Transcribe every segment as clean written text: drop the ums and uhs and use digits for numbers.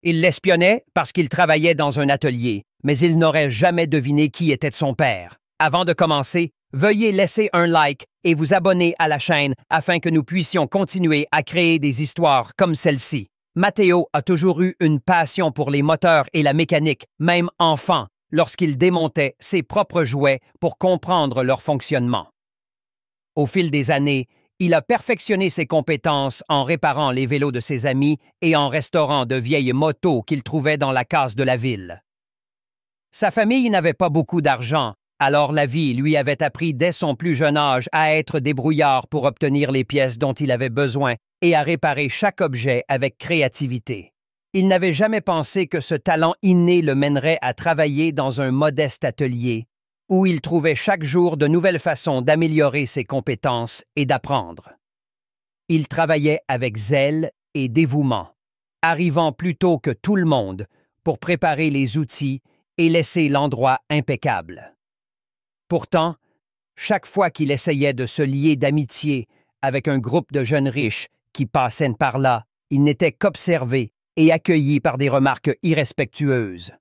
Il l'espionnait parce qu'il travaillait dans un atelier, mais il n'aurait jamais deviné qui était son père. Avant de commencer, veuillez laisser un like et vous abonner à la chaîne afin que nous puissions continuer à créer des histoires comme celle-ci. Matteo a toujours eu une passion pour les moteurs et la mécanique, même enfant, lorsqu'il démontait ses propres jouets pour comprendre leur fonctionnement. Au fil des années, il a perfectionné ses compétences en réparant les vélos de ses amis et en restaurant de vieilles motos qu'il trouvait dans la casse de la ville. Sa famille n'avait pas beaucoup d'argent, alors la vie lui avait appris dès son plus jeune âge à être débrouillard pour obtenir les pièces dont il avait besoin et à réparer chaque objet avec créativité. Il n'avait jamais pensé que ce talent inné le mènerait à travailler dans un modeste atelier, où il trouvait chaque jour de nouvelles façons d'améliorer ses compétences et d'apprendre. Il travaillait avec zèle et dévouement, arrivant plus tôt que tout le monde pour préparer les outils et laisser l'endroit impeccable. Pourtant, chaque fois qu'il essayait de se lier d'amitié avec un groupe de jeunes riches qui passaient par là, il n'était qu'observé et accueilli par des remarques irrespectueuses.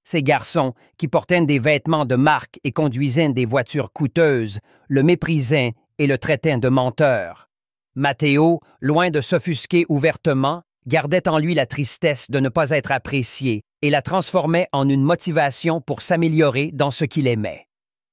Ces garçons, qui portaient des vêtements de marque et conduisaient des voitures coûteuses, le méprisaient et le traitaient de menteur. Matteo, loin de s'offusquer ouvertement, gardait en lui la tristesse de ne pas être apprécié et la transformait en une motivation pour s'améliorer dans ce qu'il aimait.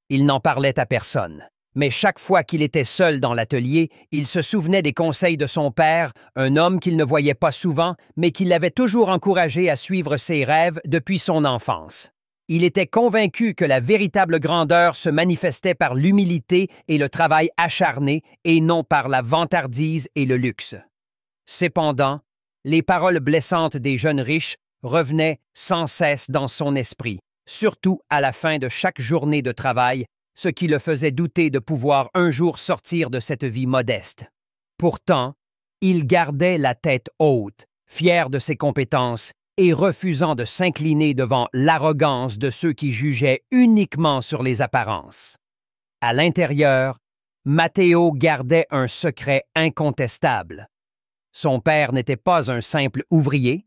Il n'en parlait à personne. Mais chaque fois qu'il était seul dans l'atelier, il se souvenait des conseils de son père, un homme qu'il ne voyait pas souvent, mais qui l'avait toujours encouragé à suivre ses rêves depuis son enfance. Il était convaincu que la véritable grandeur se manifestait par l'humilité et le travail acharné, et non par la vantardise et le luxe. Cependant, les paroles blessantes des jeunes riches revenaient sans cesse dans son esprit, surtout à la fin de chaque journée de travail, ce qui le faisait douter de pouvoir un jour sortir de cette vie modeste. Pourtant, il gardait la tête haute, fier de ses compétences et refusant de s'incliner devant l'arrogance de ceux qui jugeaient uniquement sur les apparences. À l'intérieur, Matteo gardait un secret incontestable. Son père n'était pas un simple ouvrier,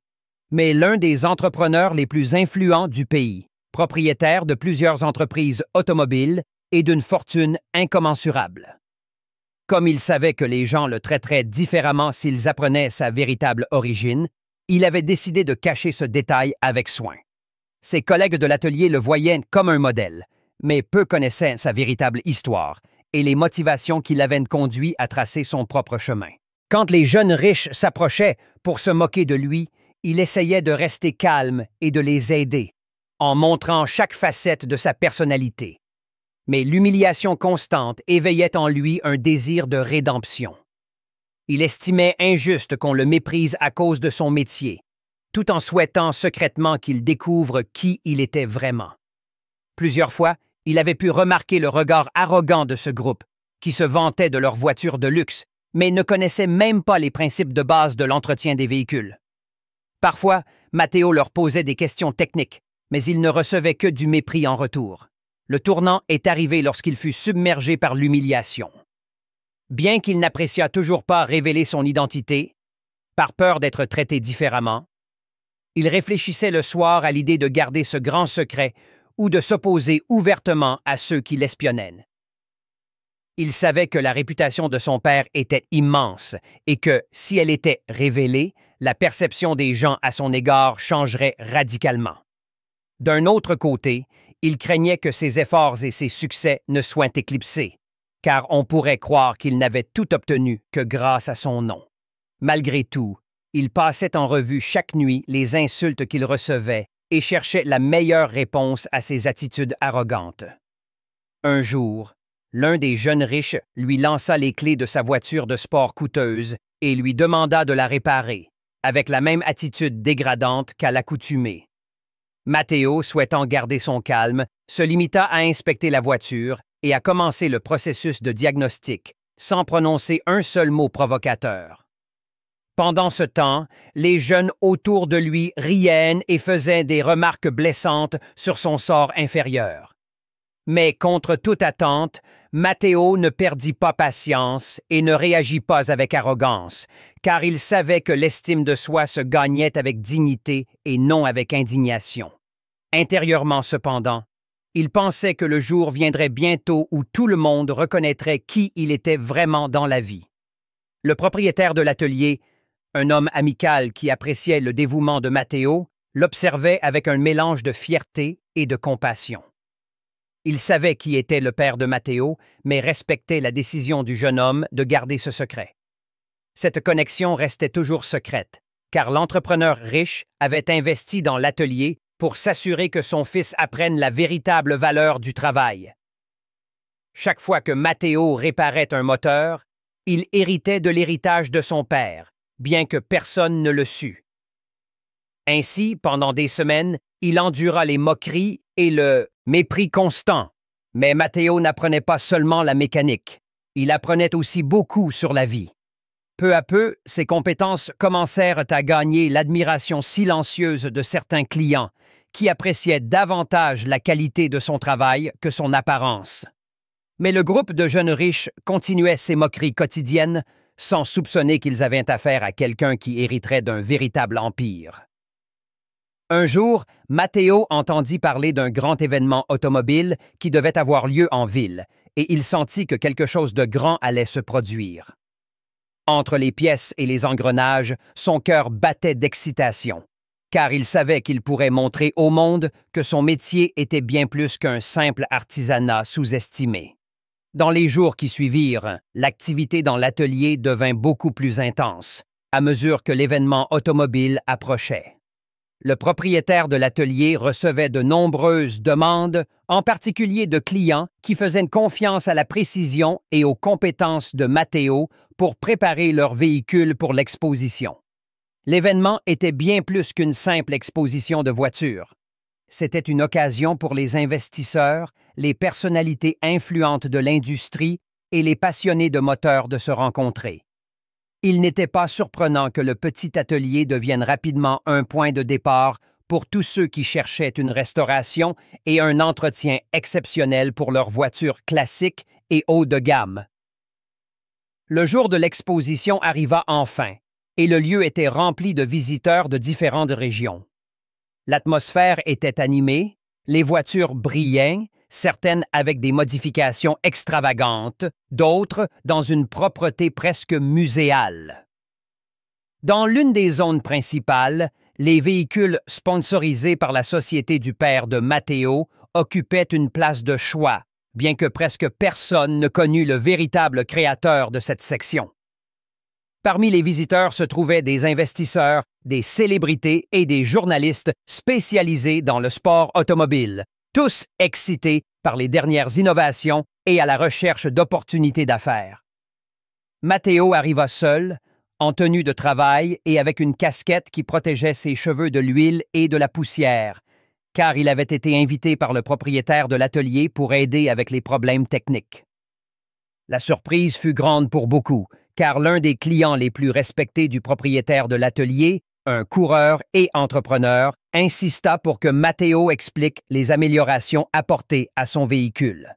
mais l'un des entrepreneurs les plus influents du pays, propriétaire de plusieurs entreprises automobiles et d'une fortune incommensurable. Comme il savait que les gens le traiteraient différemment s'ils apprenaient sa véritable origine, il avait décidé de cacher ce détail avec soin. Ses collègues de l'atelier le voyaient comme un modèle, mais peu connaissaient sa véritable histoire et les motivations qui l'avaient conduit à tracer son propre chemin. Quand les jeunes riches s'approchaient pour se moquer de lui, il essayait de rester calme et de les aider, en montrant chaque facette de sa personnalité. Mais l'humiliation constante éveillait en lui un désir de rédemption. Il estimait injuste qu'on le méprise à cause de son métier, tout en souhaitant secrètement qu'il découvre qui il était vraiment. Plusieurs fois, il avait pu remarquer le regard arrogant de ce groupe, qui se vantait de leurs voitures de luxe, mais ne connaissait même pas les principes de base de l'entretien des véhicules. Parfois, Matteo leur posait des questions techniques, mais il ne recevait que du mépris en retour. Le tournant est arrivé lorsqu'il fut submergé par l'humiliation. Bien qu'il n'appréciât toujours pas révéler son identité, par peur d'être traité différemment, il réfléchissait le soir à l'idée de garder ce grand secret ou de s'opposer ouvertement à ceux qui l'espionnaient. Il savait que la réputation de son père était immense et que, si elle était révélée, la perception des gens à son égard changerait radicalement. D'un autre côté, il craignait que ses efforts et ses succès ne soient éclipsés, car on pourrait croire qu'il n'avait tout obtenu que grâce à son nom. Malgré tout, il passait en revue chaque nuit les insultes qu'il recevait et cherchait la meilleure réponse à ses attitudes arrogantes. Un jour, l'un des jeunes riches lui lança les clés de sa voiture de sport coûteuse et lui demanda de la réparer, avec la même attitude dégradante qu'à l'accoutumée. Matteo, souhaitant garder son calme, se limita à inspecter la voiture et à commencer le processus de diagnostic, sans prononcer un seul mot provocateur. Pendant ce temps, les jeunes autour de lui riaient et faisaient des remarques blessantes sur son sort inférieur. Mais contre toute attente, Matteo ne perdit pas patience et ne réagit pas avec arrogance, car il savait que l'estime de soi se gagnait avec dignité et non avec indignation. Intérieurement cependant, il pensait que le jour viendrait bientôt où tout le monde reconnaîtrait qui il était vraiment dans la vie. Le propriétaire de l'atelier, un homme amical qui appréciait le dévouement de Matteo, l'observait avec un mélange de fierté et de compassion. Il savait qui était le père de Matteo, mais respectait la décision du jeune homme de garder ce secret. Cette connexion restait toujours secrète, car l'entrepreneur riche avait investi dans l'atelier pour s'assurer que son fils apprenne la véritable valeur du travail. Chaque fois que Matteo réparait un moteur, il héritait de l'héritage de son père, bien que personne ne le sût. Ainsi, pendant des semaines, il endura les moqueries et le mépris constant. Mais Matteo n'apprenait pas seulement la mécanique, il apprenait aussi beaucoup sur la vie. Peu à peu, ses compétences commencèrent à gagner l'admiration silencieuse de certains clients, qui appréciaient davantage la qualité de son travail que son apparence. Mais le groupe de jeunes riches continuait ses moqueries quotidiennes, sans soupçonner qu'ils avaient affaire à quelqu'un qui hériterait d'un véritable empire. Un jour, Matteo entendit parler d'un grand événement automobile qui devait avoir lieu en ville, et il sentit que quelque chose de grand allait se produire. Entre les pièces et les engrenages, son cœur battait d'excitation, car il savait qu'il pourrait montrer au monde que son métier était bien plus qu'un simple artisanat sous-estimé. Dans les jours qui suivirent, l'activité dans l'atelier devint beaucoup plus intense, à mesure que l'événement automobile approchait. Le propriétaire de l'atelier recevait de nombreuses demandes, en particulier de clients qui faisaient confiance à la précision et aux compétences de Matteo pour préparer leur véhicule pour l'exposition. L'événement était bien plus qu'une simple exposition de voitures. C'était une occasion pour les investisseurs, les personnalités influentes de l'industrie et les passionnés de moteurs de se rencontrer. Il n'était pas surprenant que le petit atelier devienne rapidement un point de départ pour tous ceux qui cherchaient une restauration et un entretien exceptionnel pour leurs voitures classiques et haut de gamme. Le jour de l'exposition arriva enfin, et le lieu était rempli de visiteurs de différentes régions. L'atmosphère était animée, les voitures brillaient, certaines avec des modifications extravagantes, d'autres dans une propreté presque muséale. Dans l'une des zones principales, les véhicules sponsorisés par la société du père de Matteo occupaient une place de choix, bien que presque personne ne connût le véritable créateur de cette section. Parmi les visiteurs se trouvaient des investisseurs, des célébrités et des journalistes spécialisés dans le sport automobile, tous excités par les dernières innovations et à la recherche d'opportunités d'affaires. Matteo arriva seul, en tenue de travail et avec une casquette qui protégeait ses cheveux de l'huile et de la poussière, car il avait été invité par le propriétaire de l'atelier pour aider avec les problèmes techniques. La surprise fut grande pour beaucoup, car l'un des clients les plus respectés du propriétaire de l'atelier, un coureur et entrepreneur, insista pour que Matteo explique les améliorations apportées à son véhicule.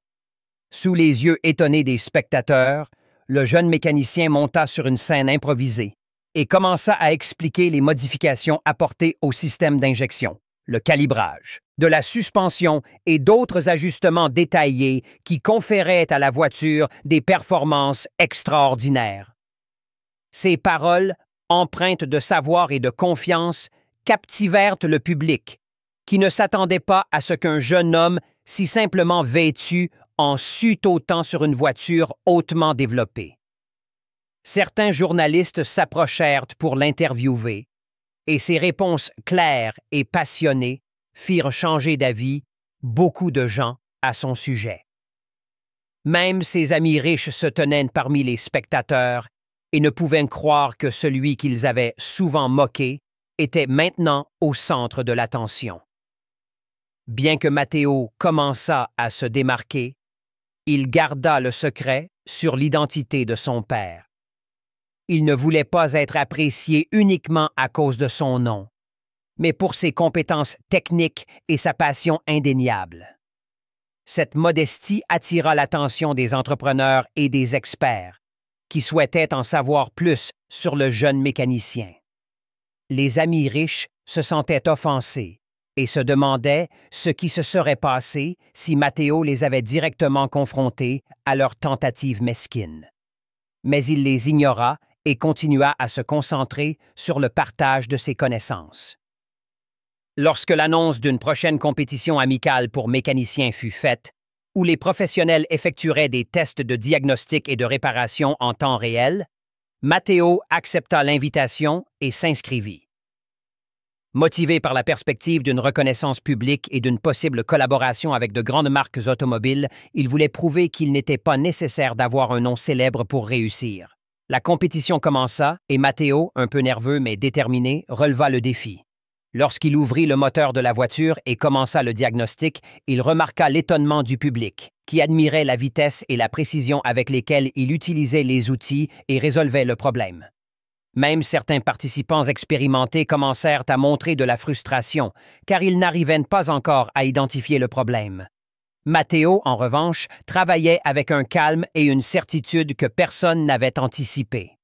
Sous les yeux étonnés des spectateurs, le jeune mécanicien monta sur une scène improvisée et commença à expliquer les modifications apportées au système d'injection, le calibrage, de la suspension et d'autres ajustements détaillés qui conféraient à la voiture des performances extraordinaires. Ces paroles, empreintes de savoir et de confiance, captivèrent le public, qui ne s'attendait pas à ce qu'un jeune homme si simplement vêtu en sût autant sur une voiture hautement développée. Certains journalistes s'approchèrent pour l'interviewer, et ses réponses claires et passionnées firent changer d'avis beaucoup de gens à son sujet. Même ses amis riches se tenaient parmi les spectateurs et ne pouvaient croire que celui qu'ils avaient souvent moqué était maintenant au centre de l'attention. Bien que Matteo commençât à se démarquer, il garda le secret sur l'identité de son père. Il ne voulait pas être apprécié uniquement à cause de son nom, mais pour ses compétences techniques et sa passion indéniable. Cette modestie attira l'attention des entrepreneurs et des experts, qui souhaitaient en savoir plus sur le jeune mécanicien. Les amis riches se sentaient offensés et se demandaient ce qui se serait passé si Matteo les avait directement confrontés à leurs tentatives mesquines. Mais il les ignora et continua à se concentrer sur le partage de ses connaissances. Lorsque l'annonce d'une prochaine compétition amicale pour mécaniciens fut faite, où les professionnels effectueraient des tests de diagnostic et de réparation en temps réel, Matteo accepta l'invitation et s'inscrivit. Motivé par la perspective d'une reconnaissance publique et d'une possible collaboration avec de grandes marques automobiles, il voulait prouver qu'il n'était pas nécessaire d'avoir un nom célèbre pour réussir. La compétition commença et Matteo, un peu nerveux mais déterminé, releva le défi. Lorsqu'il ouvrit le moteur de la voiture et commença le diagnostic, il remarqua l'étonnement du public, qui admirait la vitesse et la précision avec lesquelles il utilisait les outils et résolvait le problème. Même certains participants expérimentés commencèrent à montrer de la frustration, car ils n'arrivaient pas encore à identifier le problème. Matteo, en revanche, travaillait avec un calme et une certitude que personne n'avait anticipé.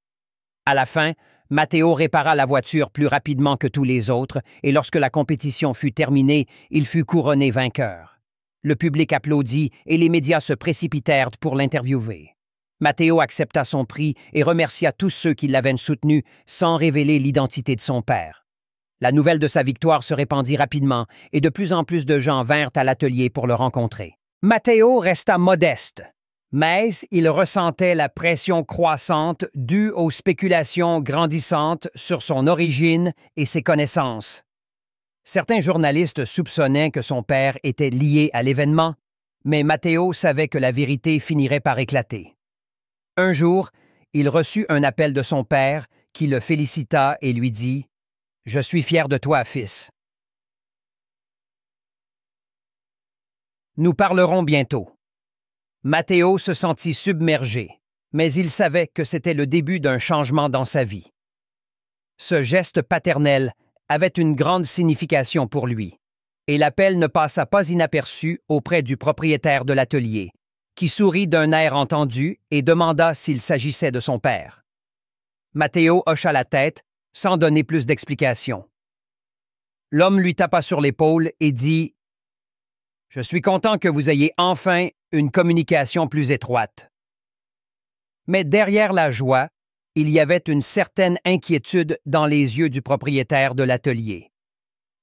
À la fin, Matteo répara la voiture plus rapidement que tous les autres, et lorsque la compétition fut terminée, il fut couronné vainqueur. Le public applaudit et les médias se précipitèrent pour l'interviewer. Matteo accepta son prix et remercia tous ceux qui l'avaient soutenu sans révéler l'identité de son père. La nouvelle de sa victoire se répandit rapidement et de plus en plus de gens vinrent à l'atelier pour le rencontrer. Matteo resta modeste, mais il ressentait la pression croissante due aux spéculations grandissantes sur son origine et ses connaissances. Certains journalistes soupçonnaient que son père était lié à l'événement, mais Matteo savait que la vérité finirait par éclater. Un jour, il reçut un appel de son père qui le félicita et lui dit « Je suis fier de toi, fils. Nous parlerons bientôt. » Matteo se sentit submergé, mais il savait que c'était le début d'un changement dans sa vie. Ce geste paternel avait une grande signification pour lui, et l'appel ne passa pas inaperçu auprès du propriétaire de l'atelier, qui sourit d'un air entendu et demanda s'il s'agissait de son père. Matteo hocha la tête, sans donner plus d'explications. L'homme lui tapa sur l'épaule et dit « Je suis content que vous ayez enfin une communication plus étroite. » Mais derrière la joie, il y avait une certaine inquiétude dans les yeux du propriétaire de l'atelier.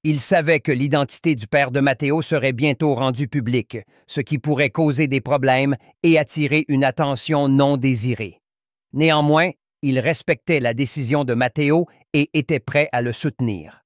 Il savait que l'identité du père de Matteo serait bientôt rendue publique, ce qui pourrait causer des problèmes et attirer une attention non désirée. Néanmoins, il respectait la décision de Matteo et était prêt à le soutenir.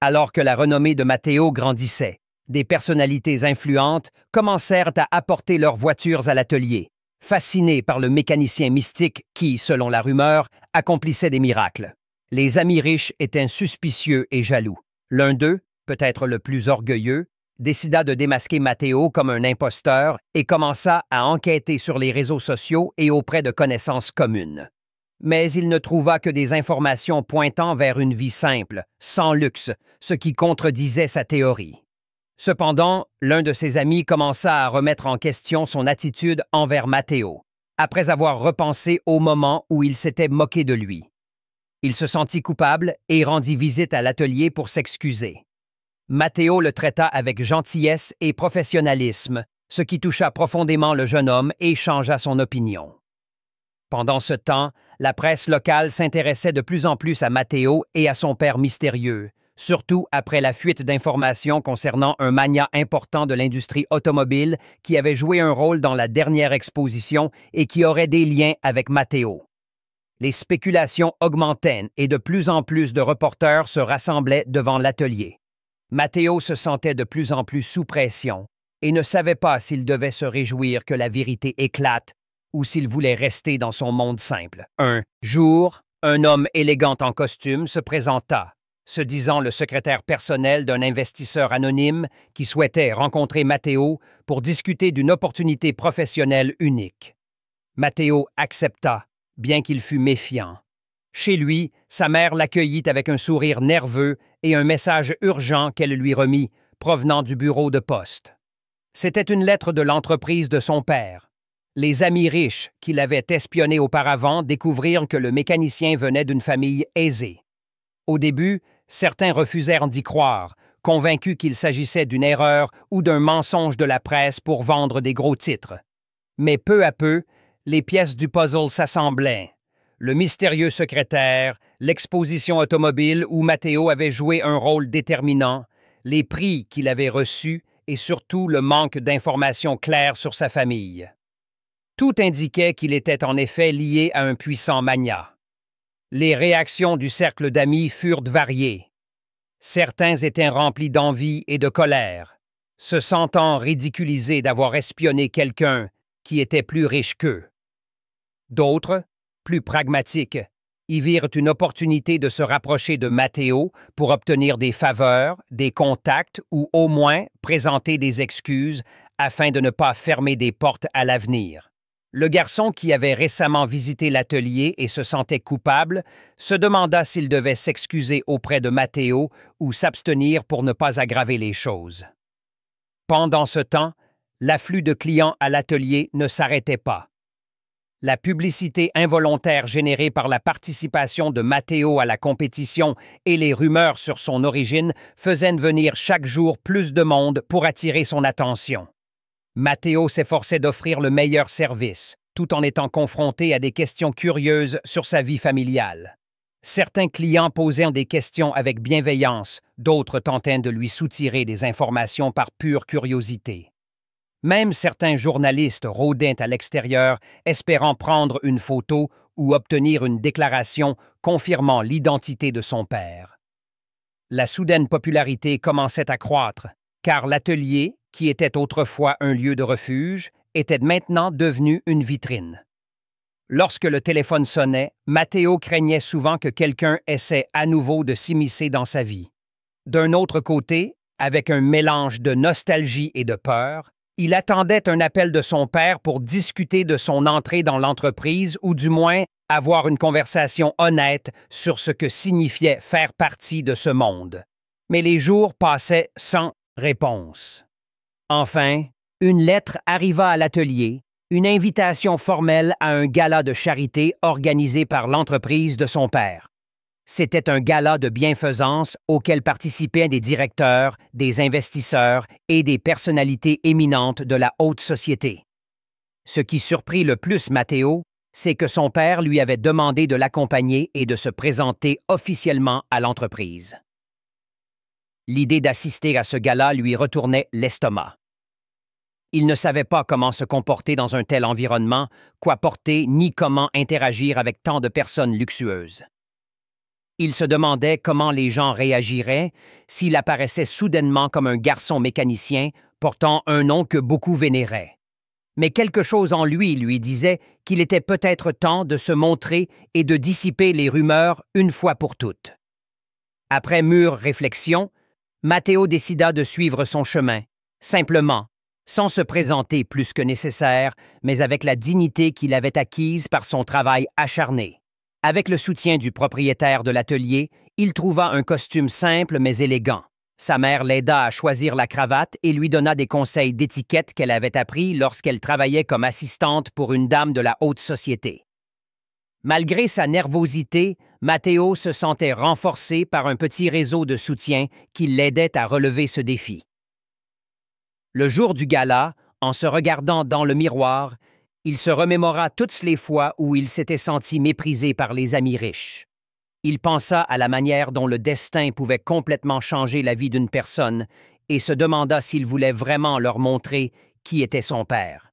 Alors que la renommée de Matteo grandissait, des personnalités influentes commencèrent à apporter leurs voitures à l'atelier, fascinés par le mécanicien mystique qui, selon la rumeur, accomplissait des miracles. Les amis riches étaient suspicieux et jaloux. L'un d'eux, peut-être le plus orgueilleux, décida de démasquer Matteo comme un imposteur et commença à enquêter sur les réseaux sociaux et auprès de connaissances communes. Mais il ne trouva que des informations pointant vers une vie simple, sans luxe, ce qui contredisait sa théorie. Cependant, l'un de ses amis commença à remettre en question son attitude envers Matteo, après avoir repensé au moment où il s'était moqué de lui. Il se sentit coupable et rendit visite à l'atelier pour s'excuser. Matteo le traita avec gentillesse et professionnalisme, ce qui toucha profondément le jeune homme et changea son opinion. Pendant ce temps, la presse locale s'intéressait de plus en plus à Matteo et à son père mystérieux, surtout après la fuite d'informations concernant un magnat important de l'industrie automobile qui avait joué un rôle dans la dernière exposition et qui aurait des liens avec Matteo. Les spéculations augmentaient et de plus en plus de reporters se rassemblaient devant l'atelier. Matteo se sentait de plus en plus sous pression et ne savait pas s'il devait se réjouir que la vérité éclate ou s'il voulait rester dans son monde simple. Un jour, un homme élégant en costume se présenta, se disant le secrétaire personnel d'un investisseur anonyme qui souhaitait rencontrer Matteo pour discuter d'une opportunité professionnelle unique. Matteo accepta, bien qu'il fût méfiant. Chez lui, sa mère l'accueillit avec un sourire nerveux et un message urgent qu'elle lui remit, provenant du bureau de poste. C'était une lettre de l'entreprise de son père. Les amis riches qui l'avaient espionné auparavant découvrirent que le mécanicien venait d'une famille aisée. Au début, certains refusèrent d'y croire, convaincus qu'il s'agissait d'une erreur ou d'un mensonge de la presse pour vendre des gros titres. Mais peu à peu, les pièces du puzzle s'assemblaient. Le mystérieux secrétaire, l'exposition automobile où Matteo avait joué un rôle déterminant, les prix qu'il avait reçus et surtout le manque d'informations claires sur sa famille. Tout indiquait qu'il était en effet lié à un puissant magnat. Les réactions du cercle d'amis furent variées. Certains étaient remplis d'envie et de colère, se sentant ridiculisés d'avoir espionné quelqu'un qui était plus riche qu'eux. D'autres, plus pragmatiques, y virent une opportunité de se rapprocher de Matteo pour obtenir des faveurs, des contacts ou au moins présenter des excuses afin de ne pas fermer des portes à l'avenir. Le garçon qui avait récemment visité l'atelier et se sentait coupable se demanda s'il devait s'excuser auprès de Matteo ou s'abstenir pour ne pas aggraver les choses. Pendant ce temps, l'afflux de clients à l'atelier ne s'arrêtait pas. La publicité involontaire générée par la participation de Matteo à la compétition et les rumeurs sur son origine faisaient venir chaque jour plus de monde pour attirer son attention. Matteo s'efforçait d'offrir le meilleur service, tout en étant confronté à des questions curieuses sur sa vie familiale. Certains clients posaient des questions avec bienveillance, d'autres tentaient de lui soutirer des informations par pure curiosité. Même certains journalistes rôdaient à l'extérieur, espérant prendre une photo ou obtenir une déclaration confirmant l'identité de son père. La soudaine popularité commençait à croître, car l'atelier, qui était autrefois un lieu de refuge, était maintenant devenu une vitrine. Lorsque le téléphone sonnait, Matteo craignait souvent que quelqu'un essaie à nouveau de s'immiscer dans sa vie. D'un autre côté, avec un mélange de nostalgie et de peur, il attendait un appel de son père pour discuter de son entrée dans l'entreprise ou du moins avoir une conversation honnête sur ce que signifiait faire partie de ce monde. Mais les jours passaient sans réponse. Enfin, une lettre arriva à l'atelier, une invitation formelle à un gala de charité organisé par l'entreprise de son père. C'était un gala de bienfaisance auquel participaient des directeurs, des investisseurs et des personnalités éminentes de la haute société. Ce qui surprit le plus Matteo, c'est que son père lui avait demandé de l'accompagner et de se présenter officiellement à l'entreprise. L'idée d'assister à ce gala lui retournait l'estomac. Il ne savait pas comment se comporter dans un tel environnement, quoi porter ni comment interagir avec tant de personnes luxueuses. Il se demandait comment les gens réagiraient s'il apparaissait soudainement comme un garçon mécanicien portant un nom que beaucoup vénéraient. Mais quelque chose en lui disait qu'il était peut-être temps de se montrer et de dissiper les rumeurs une fois pour toutes. Après mûre réflexion, Matteo décida de suivre son chemin, simplement, sans se présenter plus que nécessaire, mais avec la dignité qu'il avait acquise par son travail acharné. Avec le soutien du propriétaire de l'atelier, il trouva un costume simple mais élégant. Sa mère l'aida à choisir la cravate et lui donna des conseils d'étiquette qu'elle avait appris lorsqu'elle travaillait comme assistante pour une dame de la haute société. Malgré sa nervosité, Matteo se sentait renforcé par un petit réseau de soutien qui l'aidait à relever ce défi. Le jour du gala, en se regardant dans le miroir, il se remémora toutes les fois où il s'était senti méprisé par les amis riches. Il pensa à la manière dont le destin pouvait complètement changer la vie d'une personne et se demanda s'il voulait vraiment leur montrer qui était son père.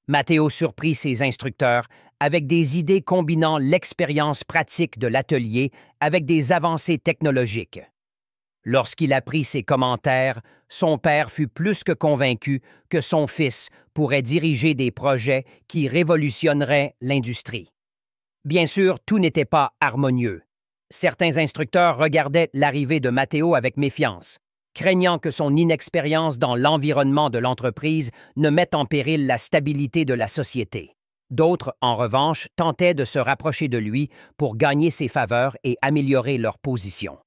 Matteo surprit ses instructeurs avec des idées combinant l'expérience pratique de l'atelier avec des avancées technologiques. Lorsqu'il apprit ces commentaires, son père fut plus que convaincu que son fils pourrait diriger des projets qui révolutionneraient l'industrie. Bien sûr, tout n'était pas harmonieux. Certains instructeurs regardaient l'arrivée de Matteo avec méfiance, craignant que son inexpérience dans l'environnement de l'entreprise ne mette en péril la stabilité de la société. D'autres, en revanche, tentaient de se rapprocher de lui pour gagner ses faveurs et améliorer leur position.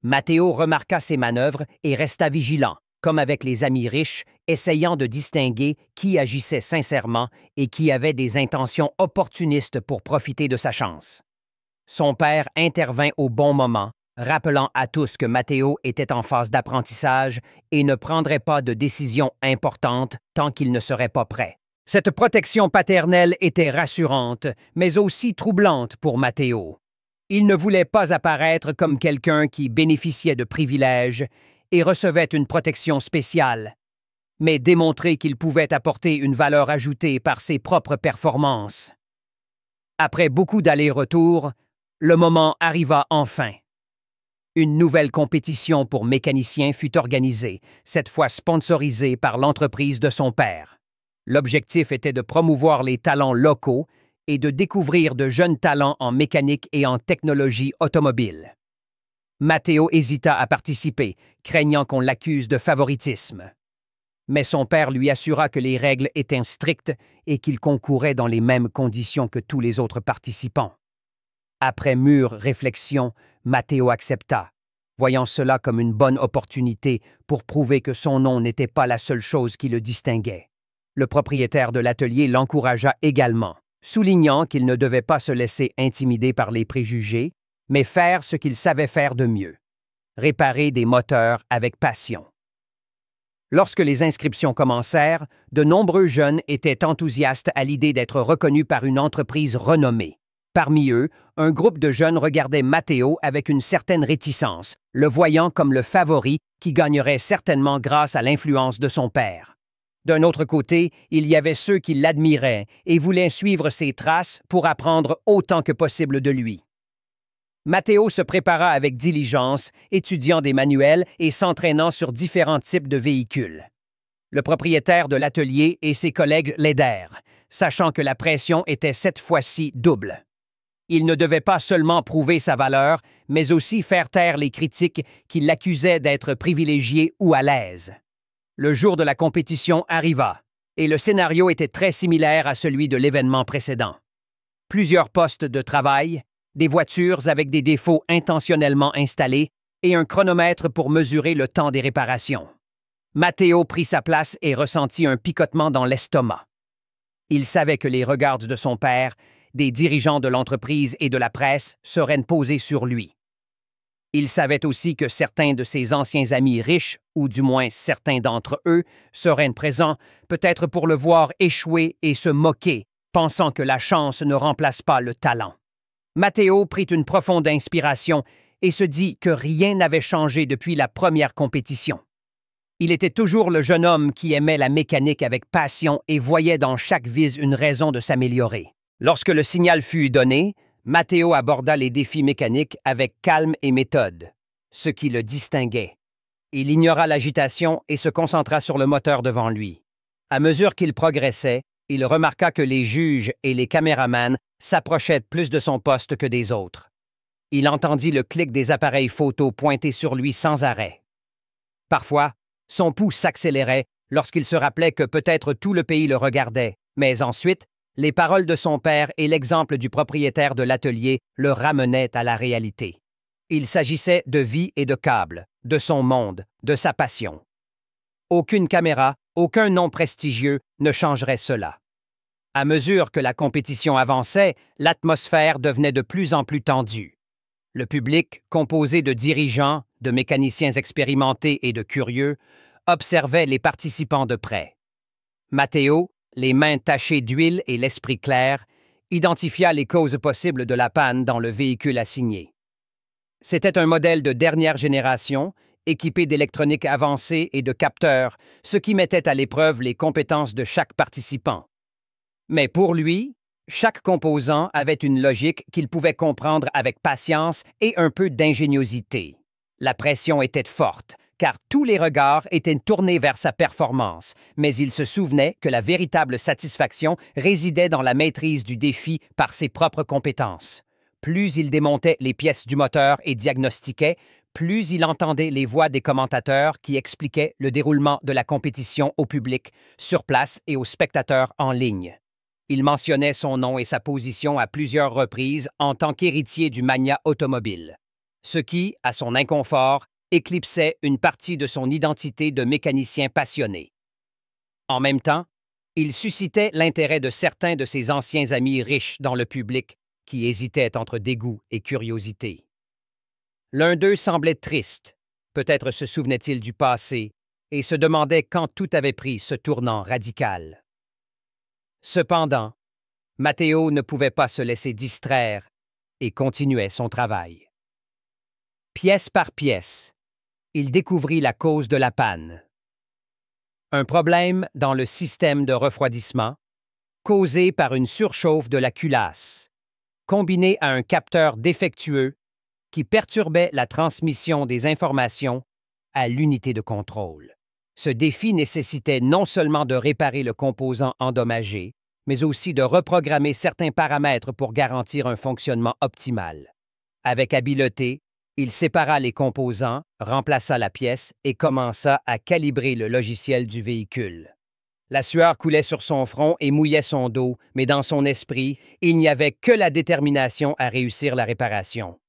Matteo remarqua ces manœuvres et resta vigilant, comme avec les amis riches, essayant de distinguer qui agissait sincèrement et qui avait des intentions opportunistes pour profiter de sa chance. Son père intervint au bon moment, rappelant à tous que Matteo était en phase d'apprentissage et ne prendrait pas de décision importante tant qu'il ne serait pas prêt. Cette protection paternelle était rassurante, mais aussi troublante pour Matteo. Il ne voulait pas apparaître comme quelqu'un qui bénéficiait de privilèges et recevait une protection spéciale, mais démontrer qu'il pouvait apporter une valeur ajoutée par ses propres performances. Après beaucoup d'allers-retours, le moment arriva enfin. Une nouvelle compétition pour mécaniciens fut organisée, cette fois sponsorisée par l'entreprise de son père. L'objectif était de promouvoir les talents locaux et de découvrir de jeunes talents en mécanique et en technologie automobile. Matteo hésita à participer, craignant qu'on l'accuse de favoritisme. Mais son père lui assura que les règles étaient strictes et qu'il concourait dans les mêmes conditions que tous les autres participants. Après mûre réflexion, Matteo accepta, voyant cela comme une bonne opportunité pour prouver que son nom n'était pas la seule chose qui le distinguait. Le propriétaire de l'atelier l'encouragea également, soulignant qu'il ne devait pas se laisser intimider par les préjugés, mais faire ce qu'il savait faire de mieux, réparer des moteurs avec passion. Lorsque les inscriptions commencèrent, de nombreux jeunes étaient enthousiastes à l'idée d'être reconnus par une entreprise renommée. Parmi eux, un groupe de jeunes regardait Matteo avec une certaine réticence, le voyant comme le favori qui gagnerait certainement grâce à l'influence de son père. D'un autre côté, il y avait ceux qui l'admiraient et voulaient suivre ses traces pour apprendre autant que possible de lui. Matteo se prépara avec diligence, étudiant des manuels et s'entraînant sur différents types de véhicules. Le propriétaire de l'atelier et ses collègues l'aidèrent, sachant que la pression était cette fois-ci double. Il ne devait pas seulement prouver sa valeur, mais aussi faire taire les critiques qui l'accusaient d'être privilégié ou à l'aise. Le jour de la compétition arriva, et le scénario était très similaire à celui de l'événement précédent. Plusieurs postes de travail, des voitures avec des défauts intentionnellement installés et un chronomètre pour mesurer le temps des réparations. Matteo prit sa place et ressentit un picotement dans l'estomac. Il savait que les regards de son père, des dirigeants de l'entreprise et de la presse seraient posés sur lui. Il savait aussi que certains de ses anciens amis riches, ou du moins certains d'entre eux, seraient présents, peut-être pour le voir échouer et se moquer, pensant que la chance ne remplace pas le talent. Matteo prit une profonde inspiration et se dit que rien n'avait changé depuis la première compétition. Il était toujours le jeune homme qui aimait la mécanique avec passion et voyait dans chaque vis une raison de s'améliorer. Lorsque le signal fut donné, Matteo aborda les défis mécaniques avec calme et méthode, ce qui le distinguait. Il ignora l'agitation et se concentra sur le moteur devant lui. À mesure qu'il progressait, il remarqua que les juges et les caméramans s'approchaient plus de son poste que des autres. Il entendit le clic des appareils photo pointer sur lui sans arrêt. Parfois, son pouls s'accélérait lorsqu'il se rappelait que peut-être tout le pays le regardait, mais ensuite, les paroles de son père et l'exemple du propriétaire de l'atelier le ramenaient à la réalité. Il s'agissait de vie et de câble, de son monde, de sa passion. Aucune caméra, aucun nom prestigieux ne changerait cela. À mesure que la compétition avançait, l'atmosphère devenait de plus en plus tendue. Le public, composé de dirigeants, de mécaniciens expérimentés et de curieux, observait les participants de près. Matteo, les mains tachées d'huile et l'esprit clair, identifia les causes possibles de la panne dans le véhicule assigné. C'était un modèle de dernière génération, équipé d'électronique avancée et de capteurs, ce qui mettait à l'épreuve les compétences de chaque participant. Mais pour lui, chaque composant avait une logique qu'il pouvait comprendre avec patience et un peu d'ingéniosité. La pression était forte, car tous les regards étaient tournés vers sa performance, mais il se souvenait que la véritable satisfaction résidait dans la maîtrise du défi par ses propres compétences. Plus il démontait les pièces du moteur et diagnostiquait, plus il entendait les voix des commentateurs qui expliquaient le déroulement de la compétition au public, sur place et aux spectateurs en ligne. Il mentionnait son nom et sa position à plusieurs reprises en tant qu'héritier du magnat automobile, ce qui, à son inconfort, éclipsait une partie de son identité de mécanicien passionné. En même temps, il suscitait l'intérêt de certains de ses anciens amis riches dans le public qui hésitaient entre dégoût et curiosité. L'un d'eux semblait triste, peut-être se souvenait-il du passé, et se demandait quand tout avait pris ce tournant radical. Cependant, Matteo ne pouvait pas se laisser distraire et continuait son travail. Pièce par pièce, il découvrit la cause de la panne. Un problème dans le système de refroidissement, causé par une surchauffe de la culasse, combiné à un capteur défectueux qui perturbait la transmission des informations à l'unité de contrôle. Ce défi nécessitait non seulement de réparer le composant endommagé, mais aussi de reprogrammer certains paramètres pour garantir un fonctionnement optimal. Avec habileté, il sépara les composants, remplaça la pièce et commença à calibrer le logiciel du véhicule. La sueur coulait sur son front et mouillait son dos, mais dans son esprit, il n'y avait que la détermination à réussir la réparation.